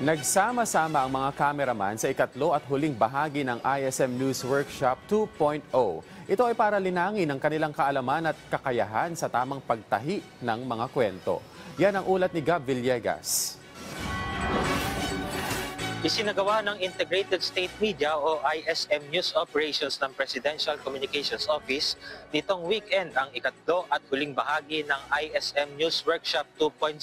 Nagsama-sama ang mga kameraman sa ikatlo at huling bahagi ng ISM News Workshop 2.0. Ito ay para linangin ang kanilang kaalaman at kakayahan sa tamang pagtahi ng mga kwento. Yan ang ulat ni Gab Villegas. Isinagawa ng Integrated State Media o ISM News Operations ng Presidential Communications Office nitong weekend ang ikatlo at huling bahagi ng ISM News Workshop 2.0.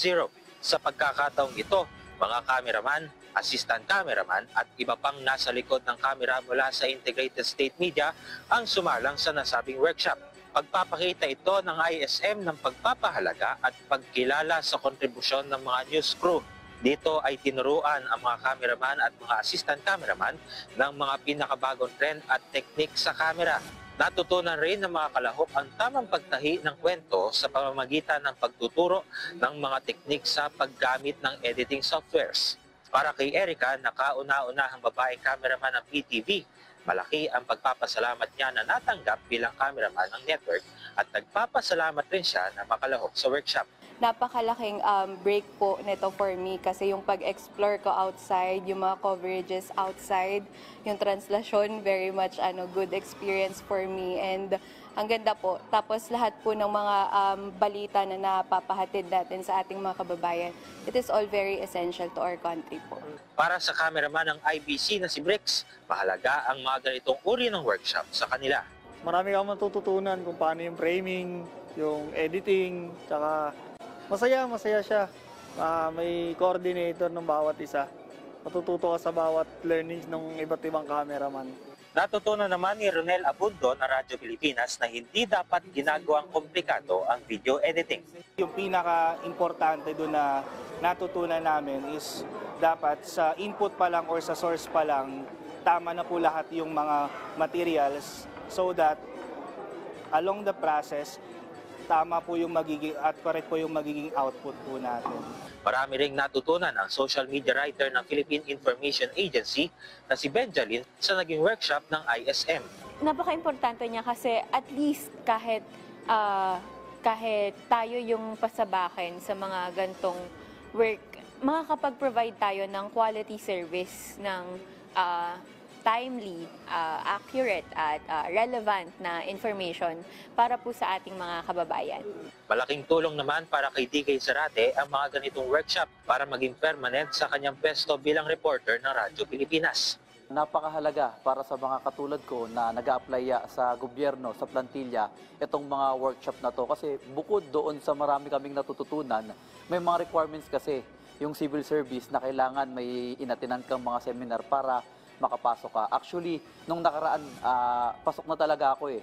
Sa pagkakataong ito, mga cameraman, assistant cameraman at iba pang nasa likod ng camera mula sa Integrated State Media ang sumalang sa nasabing workshop. Pagpapakita ito ng ISM ng pagpapahalaga at pagkilala sa kontribusyon ng mga news crew. Dito ay tinuruan ang mga cameraman at mga assistant cameraman ng mga pinakabagong trend at technique sa camera. Natutunan rin ng mga kalahok ang tamang pagtahi ng kwento sa pamamagitan ng pagtuturo ng mga teknik sa paggamit ng editing softwares. Para kay Erica, nakauna-unahang babaeng cameraman ng PTV, malaki ang pagpapasalamat niya na natanggap bilang cameraman ng network at nagpapasalamat rin siya na makalahok sa workshop. Napakalaking break po nito for me kasi yung pag-explore ko outside, yung mga coverages outside, yung translasyon, very much good experience for me and ang ganda po. Tapos lahat po ng mga balita na napapahatid natin sa ating mga kababayan, it is all very essential to our country po. Para sa cameraman ng IBC na si Brix, mahalaga ang mga ganitong uri ng workshop sa kanila. Marami kang matututunan kung paano yung framing, yung editing, tsaka masaya siya. May coordinator ng bawat isa. Matututo ka sa bawat learnings ng iba't ibang cameraman. Natutunan naman ni Ronel Abundo ng Radyo Pilipinas na hindi dapat ginagawang komplikado ang video editing. Yung pinaka-importante doon na natutunan namin is dapat sa input pa lang or sa source pa lang, tama na po lahat yung mga materials so that along the process, tama po yung magiging at correct po yung magiging output po natin. Marami ring natutunan ang social media writer ng Philippine Information Agency na si Benjamin sa naging workshop ng ISM. Napaka-importante niya kasi at least kahit tayo yung pasabakin sa mga gantong work, makakapag-provide tayo ng quality service ng timely, accurate at relevant na information para po sa ating mga kababayan. Malaking tulong naman para kay DK Zarate ang mga ganitong workshop para maging permanent sa kanyang pwesto bilang reporter ng Radyo Pilipinas. Napakahalaga para sa mga katulad ko na nag-a-apply sa gobyerno, sa plantilla, itong mga workshop na to. Kasi bukod doon sa marami kaming natututunan, may mga requirements kasi yung civil service na kailangan may inatinan kang mga seminar para makapasok ka. Actually, nung nakaraan, pasok na talaga ako eh.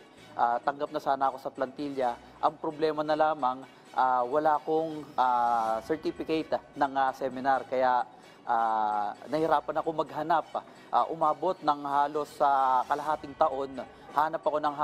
Tanggap na sana ako sa plantilla. Ang problema na lamang, wala akong certificate ng seminar. Kaya nahirapan ako maghanap. Umabot ng halos sa kalahating taon, hanap ako ng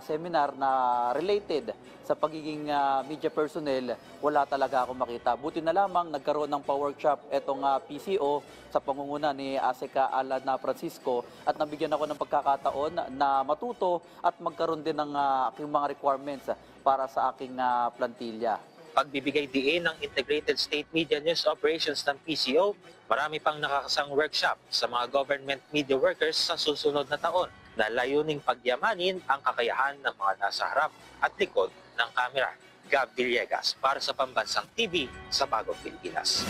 seminar na related sa pagiging media personnel. Wala talaga ako makita. Buti na lamang nagkaroon ng pa-workshop itong PCO sa pangunguna ni Aseka Alan Francisco at nabigyan ako ng pagkakataon na matuto at magkaroon din ng aking mga requirements para sa aking plantilla. Pagbibigay diin ng Integrated State Media News Operations ng PCO, marami pang nakakasang workshop sa mga government media workers sa susunod na taon na layuning pagyamanin ang kakayahan ng mga nasa harap at likod ng kamera. Gab Villegas para sa Pambansang TV sa Bagong Pilipinas.